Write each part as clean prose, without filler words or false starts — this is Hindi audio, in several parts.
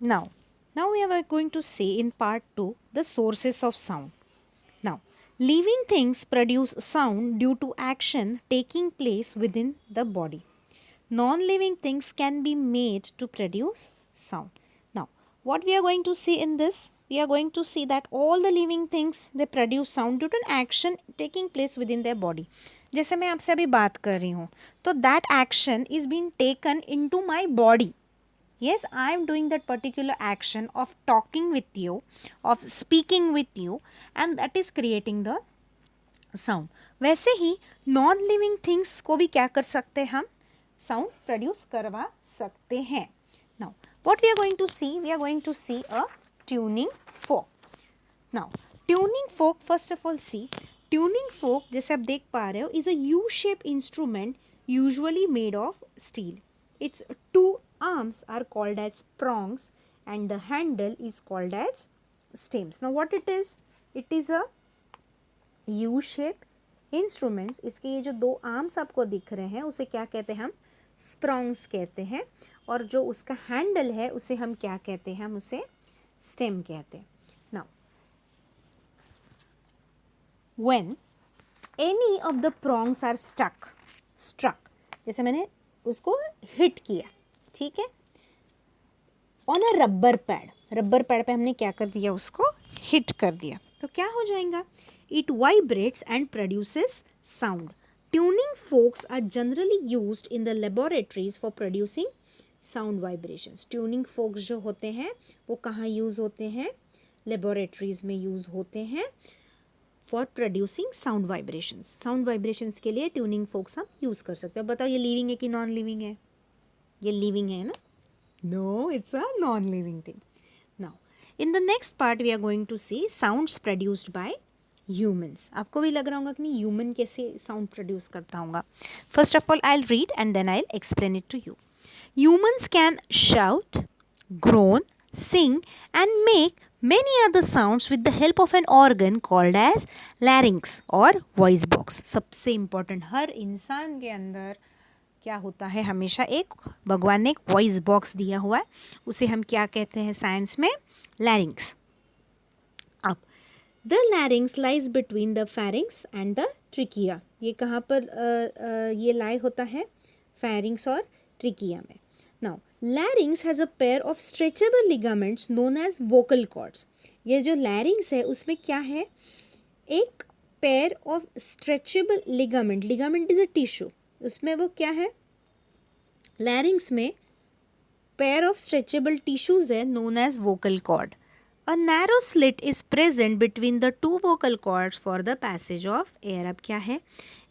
Now we are going to see in part 2 the sources of sound. Now, living things produce sound due to action taking place within the body. Non-living things can be made to produce sound. Now, what we are going to see in this, we are going to see that all the living things they produce sound due to an action taking place within their body. जैसे मैं आपसे अभी बात कर रही हूँ, तो that action is being taken into my body. Yes, I am doing that particular action of talking with you, of speaking with you, and that is creating the sound. वैसे ही नॉन लिविंग थिंग्स को भी क्या कर सकते हैं हम, साउंड प्रोड्यूस करवा सकते हैं. Now what we are going to see a tuning fork. Now tuning fork, first of all see tuning fork, जैसे आप देख पा रहे हो, is a U shape instrument usually made of steel. Its two arms are called as prongs and the handle is called as stems. Now what it is? It is a U-shape instruments. इसके ये जो दो आर्म्स आपको दिख रहे हैं उसे क्या कहते हैं हम, स्प्रॉन्ग्स कहते हैं. और जो उसका हैंडल है उसे हम क्या कहते हैं, हम उसे स्टेम कहते हैं. Now when any of the prongs are struck, जैसे मैंने उसको हिट किया, ठीक है, ऑन अ रबर पैड पे हमने क्या कर दिया, उसको हिट कर दिया, तो क्या हो जाएगा, it vibrates and produces sound. Tuning forks are generally used in the laboratories for producing sound vibrations. Tuning forks जो होते हैं वो कहाँ यूज़ होते हैं, लेबोरेटरीज में यूज़ होते हैं for producing sound vibrations. Sound vibrations के लिए ट्यूनिंग फोक्स हम यूज़ कर सकते हैं. बताओ ये लिविंग है कि नॉन लिविंग है, ये लिविंग है ना, no it's a non living thing. Now in the next part we are going to see sounds produced by humans. आपको भी लग रहा होगा कि नहीं ह्यूमन कैसे साउंड प्रोड्यूस करता होगा. First of all I will read and then I will explain it to you. Humans can shout, groan, sing and make many other sounds with the help of an organ called as larynx or voice box. सबसे important, हर इंसान के अंदर क्या होता है, हमेशा एक भगवान ने एक वॉइस बॉक्स दिया हुआ है, उसे हम क्या कहते हैं साइंस में, लैरिंक्स. अब the larynx lies between the pharynx and the trachea. ये कहाँ पर ये लाई होता है, फेरिंग्स और ट्रिकिया में. Now larynx has a pair of stretchable ligaments known as vocal cords. ये जो लैरिंग्स है उसमें क्या है, एक pair of stretchable ligament is a tissue, उसमें वो क्या है, लैरिंग्स में पेयर ऑफ स्ट्रेचेबल टिश्यूज है known as vocal cord. A narrow slit is present between the two vocal cords for the passage of air. अब क्या है,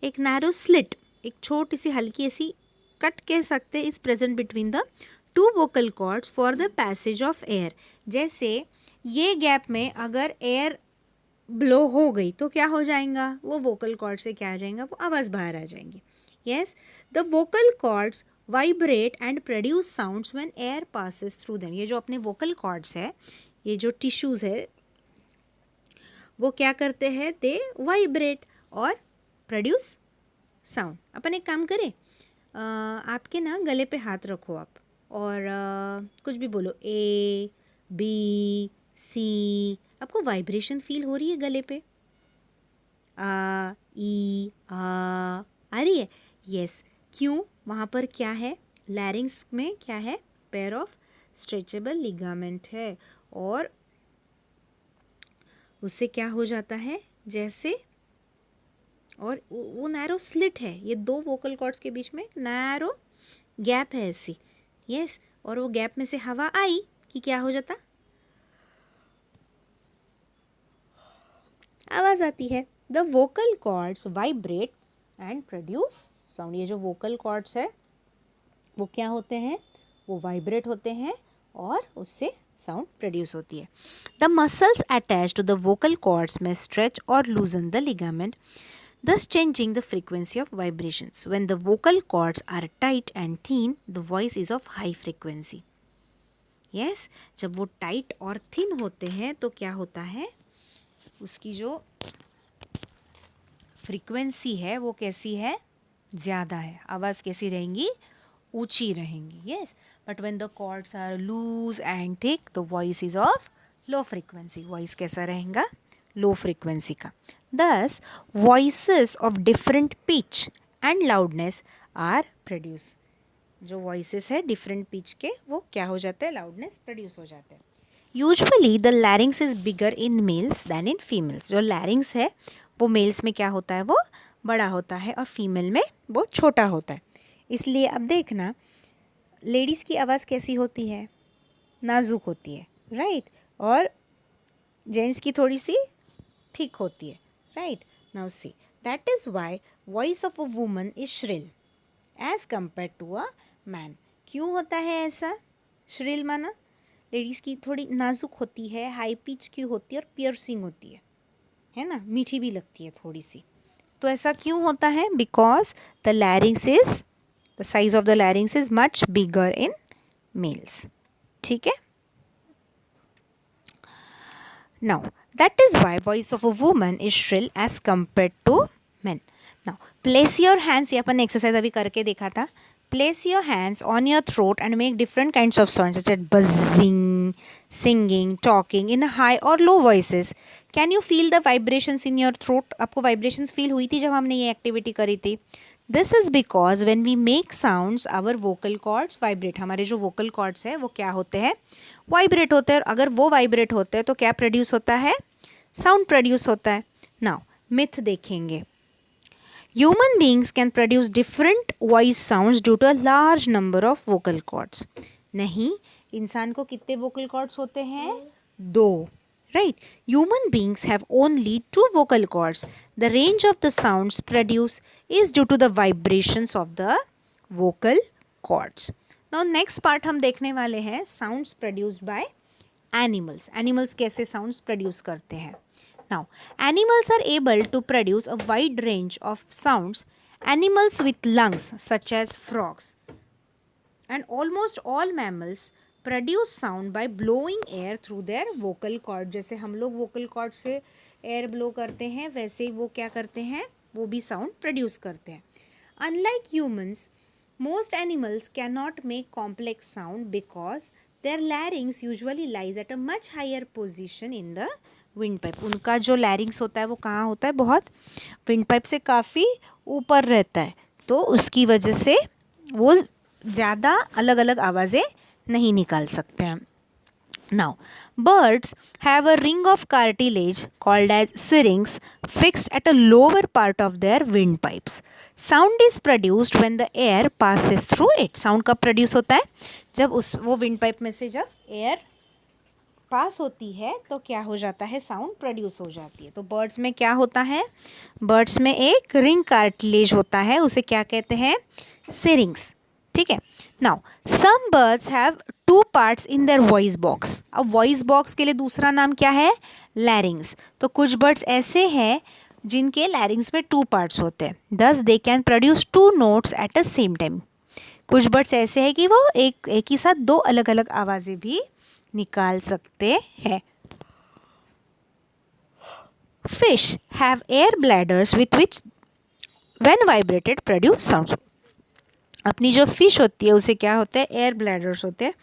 एक नैरो स्लिट, एक छोटी सी हल्की ऐसी कट कह सकते, is present between the two vocal cords for the passage of air. जैसे ये गैप में अगर एयर ब्लो हो गई तो क्या हो जाएगा, वो वोकल कॉर्ड से क्या आ जाएगा, वो आवाज़ बाहर आ जाएंगी. Yes, the vocal chords vibrate and produce sounds when air passes through them. ये जो अपने वोकल कॉर्ड्स है, ये जो टिश्यूज़ है, वो क्या करते हैं, दे वाइब्रेट और प्रोड्यूस साउंड. अपन एक काम करें, आपके ना गले पे हाथ रखो आप और कुछ भी बोलो, ए बी सी. आपको वाइब्रेशन फील हो रही है गले पे, आ ई आ रही है. यस, क्यों, वहाँ पर क्या है, लैरिंग्स में क्या है, पेयर ऑफ स्ट्रेचेबल लिगामेंट है और उससे क्या हो जाता है, जैसे, और वो नैरो स्लिट है, ये दो वोकल कॉर्ड्स के बीच में नैरो गैप है ऐसी. यस, और वो गैप में से हवा आई कि क्या हो जाता, आवाज़ आती है. The vocal chords vibrate and produce sound. ये जो वोकल कॉर्ड्स है वो क्या होते हैं, वो वाइब्रेट होते हैं और उससे साउंड प्रोड्यूस होती है. The muscles attach to the vocal cords में स्ट्रेच और loosen the ligament, thus changing the frequency of vibrations. When the vocal cords are tight and thin, the voice is of high frequency. Yes, जब वो टाइट और थिन होते हैं तो क्या होता है, उसकी जो फ्रीक्वेंसी है वो कैसी है, ज़्यादा है, आवाज़ कैसी रहेंगी, ऊंची रहेंगी. Yes, but when the cords are loose and thick the voice is of low frequency. Voice कैसा रहेगा? लो फ्रीक्वेंसी का. Thus, voices of different pitch and loudness are produced. जो voices है different pitch के वो क्या हो जाते हैं? loudness produce हो जाते हैं. Usually the larynx is bigger in males than in females. जो larynx है वो males में क्या होता है? वो बड़ा होता है और female में वो छोटा होता है. इसलिए अब देखना लेडीज़ की आवाज़ कैसी होती है? नाजुक होती है, राइट? और जेंट्स की थोड़ी सी ठीक होती है, right? Now see, that is why voice of a woman is shrill as compared to a man. क्यों होता है ऐसा? shrill माना लेडीज़ की थोड़ी नाजुक होती है, हाई पिच की होती है और पियर्सिंग होती है ना? मीठी भी लगती है थोड़ी सी. तो ऐसा क्यों होता है? Because the size of the larynx is much bigger in males. ठीक है? Now, that is why voice of a woman is shrill as compared to men. Now, place your hands, ये अपन exercise अभी करके देखा था. Place your hands on your throat and make different kinds of sounds such as buzzing, singing, talking in high or low voices. Can you feel the vibrations in your throat? आपको vibrations feel हुई थी जब हमने ये activity करी थी? This is because when we make sounds, our vocal cords vibrate. हमारे जो vocal cords है वो क्या होते हैं? वाइब्रेट होते हैं. और अगर वो वाइब्रेट होते हैं तो क्या प्रोड्यूस होता है? साउंड प्रोड्यूस होता है. नाउ मिथ देखेंगे. Human beings can produce different voice sounds due to a large number of vocal cords. नहीं, इंसान को कितने वोकल कॉर्ड्स होते हैं? 2. Right. Human beings have only 2 vocal cords. The range of the sounds produce is due to the vibrations of the vocal cords. Now next part हम देखने वाले हैं sounds produced by animals. Animals कैसे साउंड्स प्रोड्यूस करते हैं? Now animals are able to produce a wide range of sounds. Animals with lungs such as frogs and almost all mammals produce sound by blowing air through their vocal cord. जैसे हम लोग वोकल कॉर्ड से एयर ब्लो करते हैं वैसे ही वो क्या करते हैं? वो भी साउंड प्रोड्यूस करते हैं. Unlike humans, most animals cannot make complex sound because their larynx usually lies at a much higher position in the windpipe. उनका जो larynx होता है वो कहाँ होता है? बहुत windpipe से काफ़ी ऊपर रहता है, तो उसकी वजह से वो ज़्यादा अलग अलग आवाज़ें नहीं निकाल सकते हैं. Now, birds have a ring of cartilage called as syrinx fixed at a lower part of their windpipes. Sound is produced when the air passes through it. Sound कब produce होता है? जब वो windpipe में से जब air पास होती है तो क्या हो जाता है? साउंड प्रोड्यूस हो जाती है. तो बर्ड्स में क्या होता है? बर्ड्स में एक रिंग कार्टिलेज होता है, उसे क्या कहते हैं? सिरिंग्स. ठीक है. Now some birds have 2 parts in their voice box. अब वॉइस बॉक्स के लिए दूसरा नाम क्या है? लैरिंग्स. तो कुछ बर्ड्स ऐसे हैं जिनके लैरिंग्स में 2 पार्ट्स होते हैं. दस they can produce 2 notes at a same time. कुछ बर्ड्स ऐसे हैं कि वो एक ही साथ 2 अलग अलग आवाज़ें भी निकाल सकते हैं. Fish have air bladders with which when vibrated produce sounds. अपनी जो फिश होती है उसे क्या होते हैं? एयर ब्लैडर्स होते हैं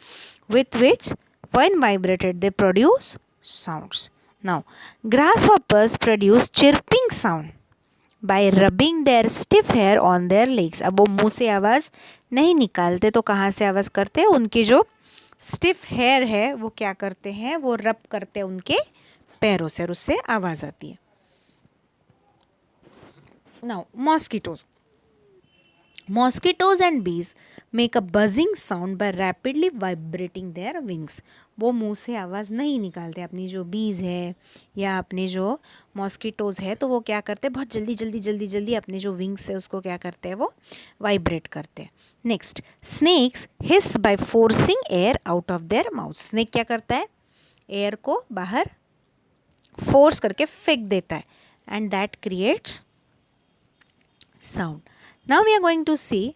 with which when vibrated they produce sounds. Now grasshoppers produce chirping sound by rubbing their stiff hair on their legs. अब वो मुंह से आवाज़ नहीं निकालते तो कहाँ से आवाज़ करते हैं? उनके जो स्टिफ हेयर है वो क्या करते हैं? वो रब करते हैं उनके पैरों से और उससे आवाज़ आती है. Now Mosquitoes and bees make a buzzing sound by rapidly vibrating their wings. वो मुंह से आवाज़ नहीं निकालते. अपनी जो बीज है या अपने जो मॉस्किटोज़ है तो वो क्या करते हैं? बहुत जल्दी अपने जो विंग्स है उसको क्या करते हैं? वो वाइब्रेट करते हैं. Next, snakes hiss by forcing air out of their mouth. Snake क्या करता है? एयर को बाहर फोर्स करके फेंक देता है and that creates sound. Now we are going to see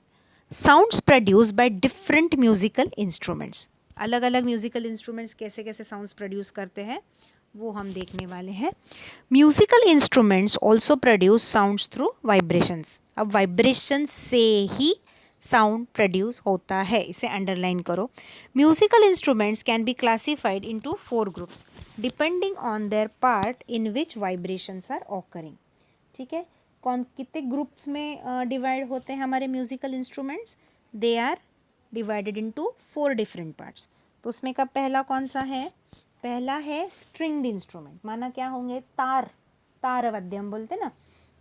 sounds produced by different musical instruments. अलग अलग म्यूजिकल इंस्ट्रूमेंट्स कैसे कैसे साउंड्स प्रोड्यूस करते हैं वो हम देखने वाले हैं. Musical instruments also produce sounds through vibrations. अब वाइब्रेशन से ही साउंड प्रोड्यूस होता है, इसे अंडरलाइन करो। Musical instruments can be classified into 4 groups depending on their part in which vibrations are occurring. ठीक है, कौन कितने ग्रुप्स में डिवाइड होते हैं हमारे musical instruments? They are divided into 4 different parts. तो उसमें का पहला कौन सा है? पहला है स्ट्रिंग्ड इंस्ट्रूमेंट, माना क्या होंगे? तार, तार वाद्य हम बोलते हैं ना,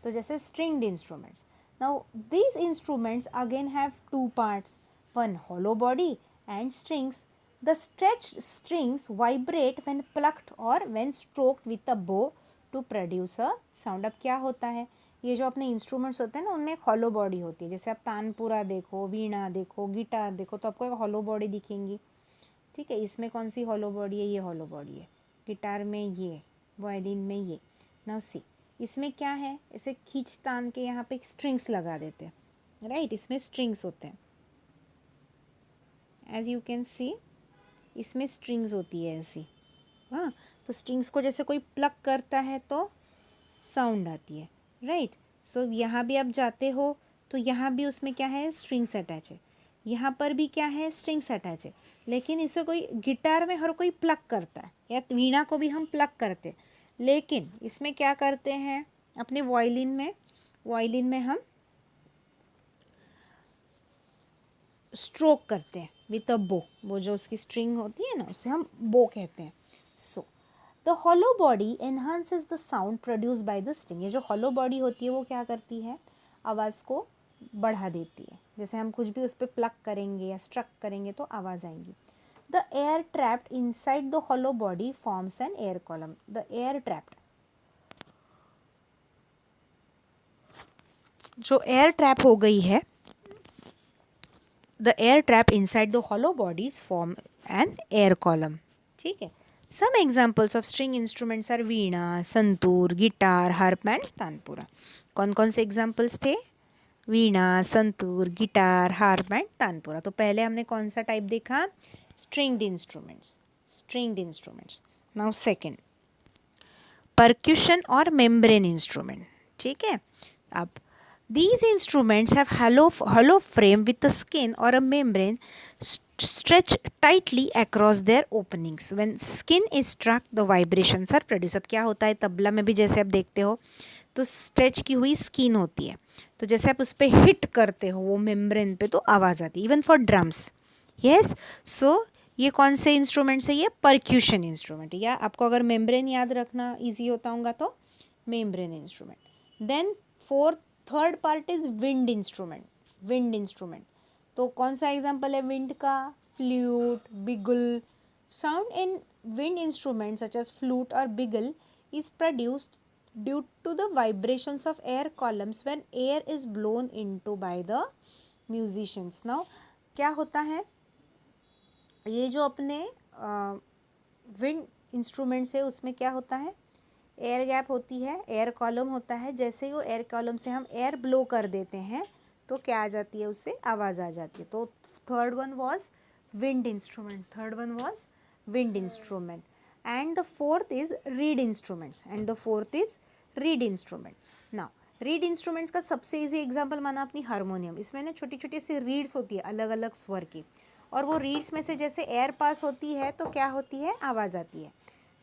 तो जैसे stringed instruments. Now these instruments again have 2 parts, one hollow body and strings. The stretched strings vibrate when plucked or when stroked with a bow to produce a sound. अब क्या होता है, ये जो अपने इंस्ट्रूमेंट्स होते हैं ना, उनमें एक हॉलो बॉडी होती है। जैसे आप तानपुरा देखो, वीणा देखो, गिटार देखो, तो आपको एक हॉलो बॉडी दिखेंगी। ठीक है, इसमें कौन सी हॉलो बॉडी है? ये हॉलो बॉडी है। गिटार में ये, वायलिन में ये। नाउ सी, इसमें क्या है, इसे खींच तान के यहाँ पे स्ट्रिंग्स लगा देते हैं, राइट? इसमें स्ट्रिंग्स होते हैं, एज यू कैन सी इसमें स्ट्रिंग्स होती है ऐसी। हाँ, तो स्ट्रिंग्स को जैसे कोई प्लग करता है तो साउंड आती है, राइट? सो यहाँ भी आप जाते हो तो यहाँ भी उसमें क्या है? स्ट्रिंग्स अटैच है। यहाँ पर भी क्या है? स्ट्रिंग्स अटैच है। लेकिन इसे कोई गिटार में हर कोई प्लग करता है, या वीणा को भी हम प्लग करते हैं, लेकिन इसमें क्या करते हैं? अपने वायलिन में हम स्ट्रोक करते हैं विथ अ बो। वो जो उसकी स्ट्रिंग होती है ना, उसे हम बो कहते हैं। So the hollow body enhances the sound produce by the string. ये जो हॉलो बॉडी होती है वो क्या करती है? आवाज़ को बढ़ा देती है। जैसे हम कुछ भी उस पर प्लग करेंगे या स्ट्रक करेंगे तो आवाज़ आएंगी। The air trapped inside the hollow body forms an air column. The air trapped, जो एयर ट्रैप हो गई है, the air trap inside the hollow bodies form an air column. ठीक है, some examples of string instruments are veena, santoor, guitar, harp and tanpura. कौन कौन से एग्जाम्पल्स थे? Veena, santoor, guitar, harp and tanpura. तो पहले हमने कौन सा टाइप देखा? Stringed instruments, stringed instruments. Now second, percussion और मेम्ब्रेन इंस्ट्रूमेंट। ठीक है, अब these instruments have hollow frame with a skin or a membrane stretched tightly across their openings. When skin is struck, the vibrations are produced. अब क्या होता है तबला में भी, जैसे आप देखते हो तो स्ट्रेच की हुई स्किन होती है, तो जैसे आप उस पर हिट करते हो वो मेम्ब्रेन पे तो आवाज़ आती है। Even for drums, yes. So ये कौन से इंस्ट्रूमेंट्स है? ये परक्यूशन इंस्ट्रूमेंट। या आपको अगर मेम्ब्रेन याद रखना ईजी होता होगा तो membrane instrument. Then third part is wind instrument. Wind instrument, तो कौन सा एग्जाम्पल है विंड का? Flute, bugle. Sound in wind instrument such as flute और bugle is produced due to the vibrations of air columns when air is blown into by the musicians. Now क्या होता है, ये जो अपने विंड इंस्ट्रूमेंट्स है उसमें क्या होता है? एयर गैप होती है, एयर कॉलम होता है। जैसे ही वो एयर कॉलम से हम एयर ब्लो कर देते हैं तो क्या आ जाती है? उससे आवाज़ आ जाती है। तो third one was wind instrument, third one was wind instrument. And the fourth is read instruments, and the fourth is read instrument. Now read instruments का सबसे ईजी एग्जाम्पल माना अपनी हारमोनियम। इसमें ना छोटी छोटी सी रीड्स होती है अलग अलग स्वर की, और वो रीड्स में से जैसे एयर पास होती है तो क्या होती है? आवाज़ आती है।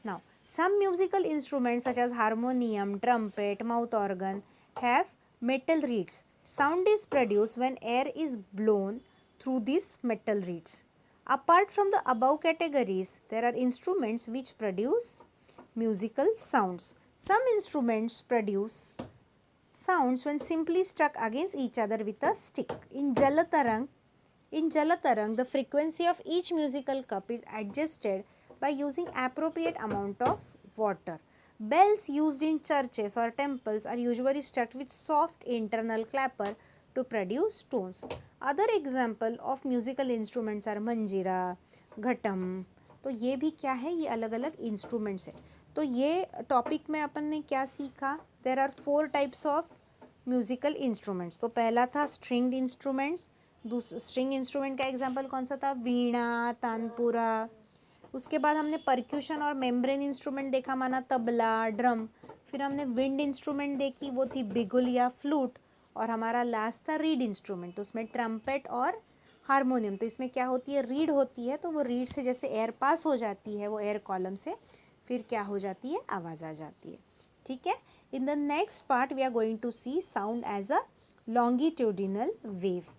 Now some musical instruments such as harmonium, trumpet, mouth organ have metal reeds. Sound is produced when air is blown through these metal reeds. Apart from the above categories, there are instruments which produce musical sounds. Some instruments produce sounds when simply struck against each other with a stick. In Jalatarang, the frequency of each musical cup is adjusted by using appropriate amount of water. Bells used in churches or temples are usually struck with soft internal clapper to produce tones. Other example of musical instruments are मंजीरा, घटम। तो ये भी क्या है? ये अलग अलग इंस्ट्रूमेंट्स है। तो ये टॉपिक में अपन ने क्या सीखा? There are 4 types of musical instruments. तो पहला था स्ट्रिंग्ड इंस्ट्रूमेंट्स। स्ट्रिंग इंस्ट्रूमेंट का एग्जाम्पल कौन सा था? वीणा, तानपुरा। उसके बाद हमने परक्यूशन और मेम्ब्रेन इंस्ट्रूमेंट देखा, माना तबला, ड्रम। फिर हमने विंड इंस्ट्रूमेंट देखी, वो थी बिगुल या फ्लूट। और हमारा लास्ट था रीड इंस्ट्रूमेंट, तो उसमें ट्रम्पेट और हारमोनियम। तो इसमें क्या होती है, रीड होती है, तो वो रीड से जैसे एयर पास हो जाती है वो एयर कॉलम से, फिर क्या हो जाती है, आवाज़ आ जाती है। ठीक है। In the next part we are going to see sound as a longitudinal wave.